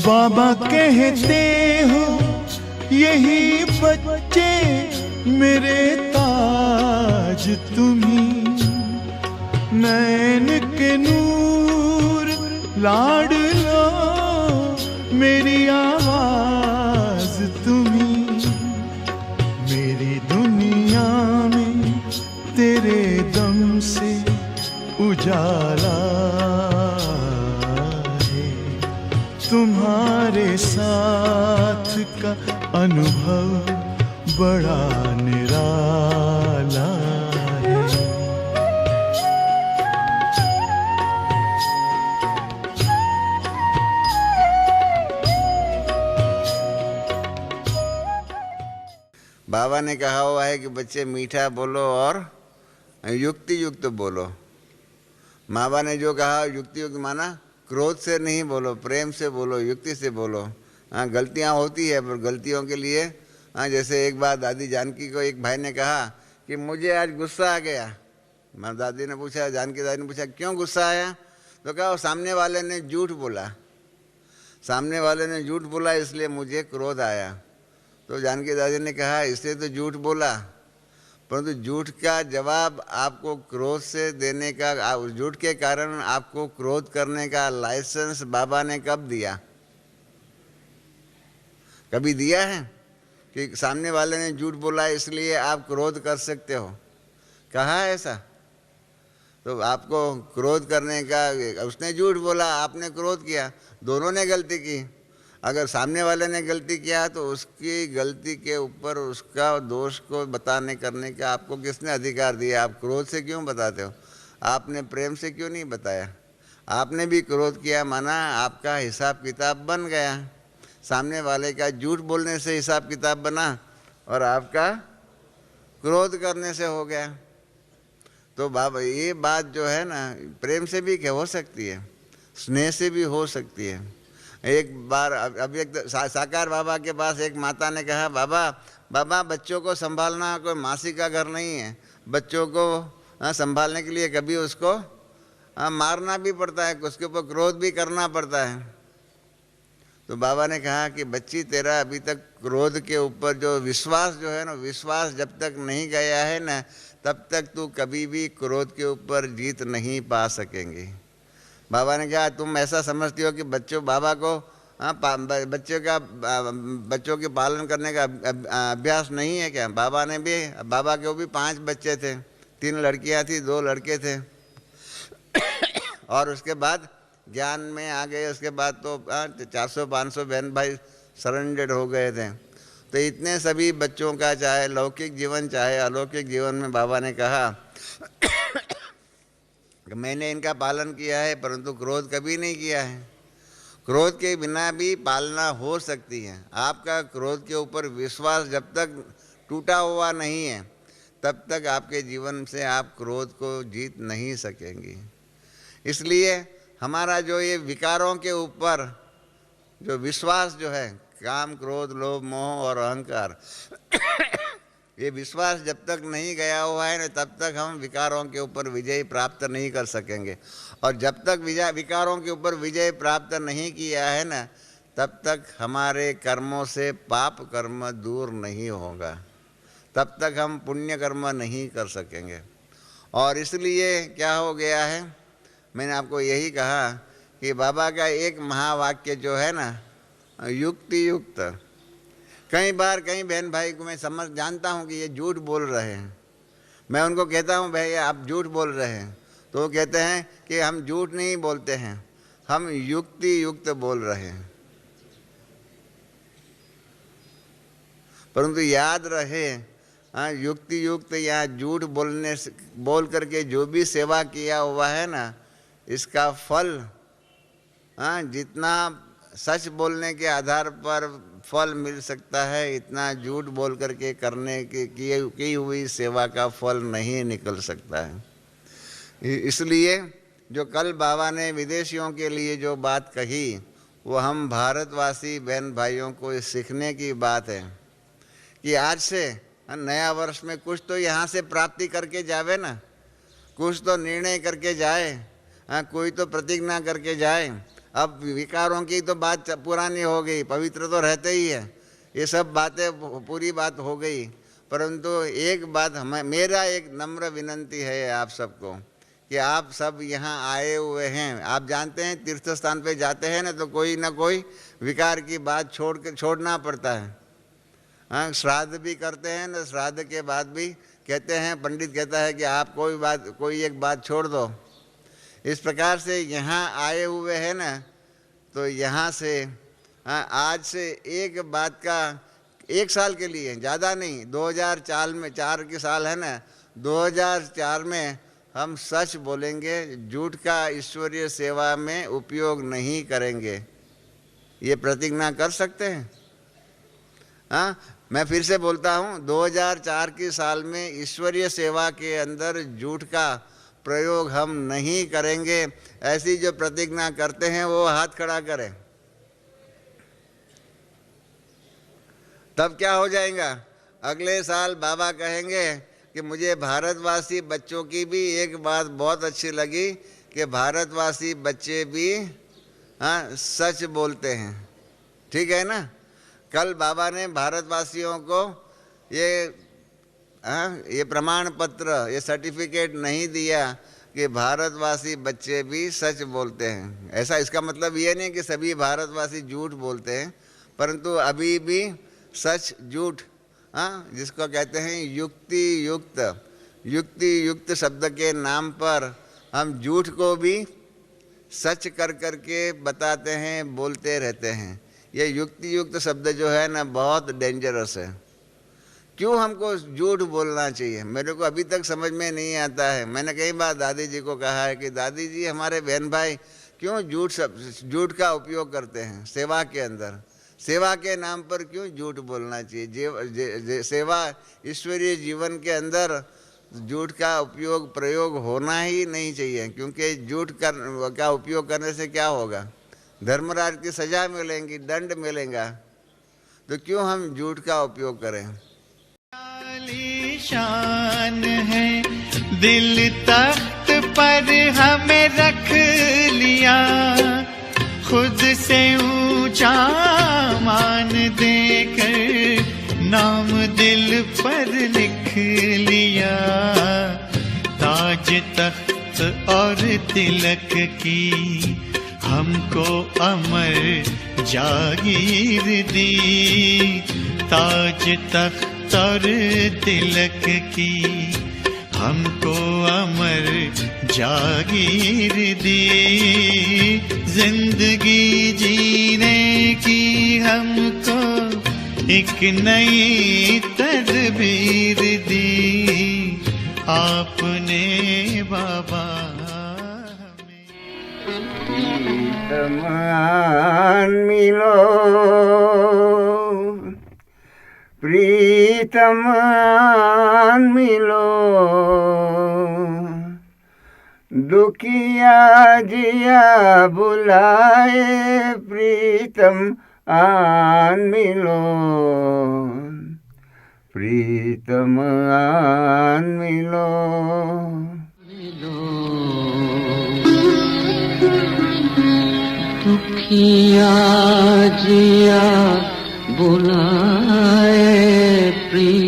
बाबा कहते हो यही बच्चे मेरे ताज तुम्ही, नैन के नूर लाडलो मेरी आवाज तुम्ही, मेरी दुनिया में तेरे दम से उजाला है, तुम्हारे साथ का अनुभव बड़ा निराला है। बाबा ने कहा हुआ है कि बच्चे मीठा बोलो और युक्ति युक्त बोलो। बाबा ने जो कहा युक्ति युक्त माना क्रोध से नहीं बोलो, प्रेम से बोलो, युक्ति से बोलो। हाँ, गलतियाँ होती है पर गलतियों के लिए हाँ, जैसे एक बार दादी जानकी को एक भाई ने कहा कि मुझे आज गुस्सा आ गया। दादी ने पूछा, जानकी दादी ने पूछा क्यों गुस्सा आया? तो कहा वो सामने वाले ने झूठ बोला, सामने वाले ने झूठ बोला इसलिए मुझे क्रोध आया। तो जानकी दादी ने कहा इसलिए तो झूठ बोला, परंतु झूठ का जवाब आपको क्रोध से देने का, झूठ के कारण आपको क्रोध करने का लाइसेंस बाबा ने कब दिया? कभी दिया है कि सामने वाले ने झूठ बोला इसलिए आप क्रोध कर सकते हो? कहा है ऐसा? तो आपको क्रोध करने का, उसने झूठ बोला, आपने क्रोध किया, दोनों ने गलती की। अगर सामने वाले ने गलती किया तो उसकी गलती के ऊपर उसका दोष को बताने करने का आपको किसने अधिकार दिया? आप क्रोध से क्यों बताते हो? आपने प्रेम से क्यों नहीं बताया? आपने भी क्रोध किया, माना आपका हिसाब किताब बन गया। सामने वाले का झूठ बोलने से हिसाब किताब बना और आपका क्रोध करने से हो गया। तो बाबा ये बात जो है ना, प्रेम से भी क्या हो सकती है, स्नेह से भी हो सकती है। एक बार अभी एक साकार बाबा के पास एक माता ने कहा, बाबा बच्चों को संभालना कोई मासी का घर नहीं है, बच्चों को संभालने के लिए कभी उसको मारना भी पड़ता है, उसके ऊपर क्रोध भी करना पड़ता है। तो बाबा ने कहा कि बच्ची तेरा अभी तक क्रोध के ऊपर जो विश्वास जो है ना, विश्वास जब तक नहीं गया है ना, तब तक तू कभी भी क्रोध के ऊपर जीत नहीं पा सकेंगी। बाबा ने कहा तुम ऐसा समझती हो कि बच्चों बाबा को बच्चों के पालन करने का अभ्यास नहीं है क्या? बाबा के भी 5 बच्चे थे, 3 लड़कियां थी, 2 लड़के थे। और उसके बाद ज्ञान में आ गए, उसके बाद तो 400-500 बहन भाई सरेंडर्ड हो गए थे। तो इतने सभी बच्चों का चाहे लौकिक जीवन चाहे अलौकिक जीवन में बाबा ने कहा मैंने इनका पालन किया है परंतु क्रोध कभी नहीं किया है। क्रोध के बिना भी पालना हो सकती है। आपका क्रोध के ऊपर विश्वास जब तक टूटा हुआ नहीं है तब तक आपके जीवन से आप क्रोध को जीत नहीं सकेंगी। इसलिए हमारा जो ये विकारों के ऊपर जो विश्वास जो है, काम क्रोध लोभ मोह और अहंकार ये विश्वास जब तक नहीं गया हुआ है ना, तब तक हम विकारों के ऊपर विजय प्राप्त नहीं कर सकेंगे। और जब तक विकारों के ऊपर विजय प्राप्त नहीं किया है ना, तब तक हमारे कर्मों से पाप कर्म दूर नहीं होगा, तब तक हम पुण्य कर्म नहीं कर सकेंगे। और इसलिए क्या हो गया है, मैंने आपको यही कहा कि बाबा का एक महावाक्य जो है ना, युक्ति युक्त। कई बार कई बहन भाई को मैं जानता हूँ कि ये झूठ बोल रहे हैं, मैं उनको कहता हूँ भाई आप झूठ बोल रहे हैं, तो वो कहते हैं कि हम झूठ नहीं बोलते हैं, हम युक्ति युक्त बोल रहे हैं। परंतु याद रहे, युक्ति युक्त या झूठ बोल करके जो भी सेवा किया हुआ है ना, इसका फल जितना सच बोलने के आधार पर फल मिल सकता है, इतना झूठ बोल करके करने की हुई सेवा का फल नहीं निकल सकता है। इसलिए जो कल बाबा ने विदेशियों के लिए जो बात कही, वो हम भारतवासी बहन भाइयों को सीखने की बात है कि आज से नया वर्ष में कुछ तो यहाँ से प्राप्ति करके जावे ना, कुछ तो निर्णय करके जाए, कोई तो प्रतिज्ञा करके जाए। अब विकारों की तो बात पुरानी हो गई, पवित्र तो रहते ही है, ये सब बातें पूरी बात हो गई। परंतु एक बात मेरा एक नम्र विनंती है आप सबको कि आप सब यहाँ आए हुए हैं। आप जानते हैं तीर्थ स्थान पे जाते हैं ना तो कोई ना कोई विकार की बात छोड़ना पड़ता है। हाँ, श्राद्ध भी करते हैं ना, श्राद्ध के बाद भी कहते हैं, पंडित कहता है कि आप कोई एक बात छोड़ दो। इस प्रकार से यहाँ आए हुए हैं ना, तो यहाँ से आज से एक बात का 1 साल के लिए, ज़्यादा नहीं, 2004 में 4 के साल है ना, 2004 में हम सच बोलेंगे, झूठ का ईश्वरीय सेवा में उपयोग नहीं करेंगे। ये प्रतिज्ञा कर सकते हैं? हाँ, मैं फिर से बोलता हूँ, 2004 के साल में ईश्वरीय सेवा के अंदर झूठ का प्रयोग हम नहीं करेंगे। ऐसी जो प्रतिज्ञा करते हैं वो हाथ खड़ा करें। तब क्या हो जाएगा? अगले साल बाबा कहेंगे कि मुझे भारतवासी बच्चों की भी एक बात बहुत अच्छी लगी कि भारतवासी बच्चे भी सच बोलते हैं। ठीक है ना? कल बाबा ने भारतवासियों को ये प्रमाण पत्र, ये सर्टिफिकेट नहीं दिया कि भारतवासी बच्चे भी सच बोलते हैं। ऐसा इसका मतलब ये नहीं कि सभी भारतवासी झूठ बोलते हैं, परंतु अभी भी सच झूठ, जिसको कहते हैं युक्ति युक्त शब्द के नाम पर हम झूठ को भी सच कर करके बताते हैं, बोलते रहते हैं। ये युक्ति युक्त शब्द जो है ना, बहुत डेंजरस है। क्यों हमको झूठ बोलना चाहिए, मेरे को अभी तक समझ में नहीं आता है। मैंने कई बार दादी जी को कहा है कि दादी जी, हमारे बहन भाई क्यों झूठ का उपयोग करते हैं सेवा के अंदर? सेवा के नाम पर क्यों झूठ बोलना चाहिए? सेवा ईश्वरीय जीवन के अंदर झूठ का प्रयोग होना ही नहीं चाहिए, क्योंकि झूठ का उपयोग करने से क्या होगा? धर्मराज की सजा मिलेंगी, दंड मिलेगा। तो क्यों हम झूठ का उपयोग करें? शान है, दिल तख्त पर हमें रख लिया, खुद से ऊंचा मान देकर नाम दिल पर लिख लिया। ताज तख्त और तिलक की हमको अमर जागीर दी, ताज तख्त और तिलक की हमको अमर जागीर दी, जिंदगी जीने की हमको एक नई तदबीर दी, आपने बाबा प्रीतमान मिलो, प्रीतमान मिलो, दुखिया जिया बुलाए, प्रीतम आन मिलो, प्रीतम आन मिलो। दुखिया जिया बुलाए, प्रीतम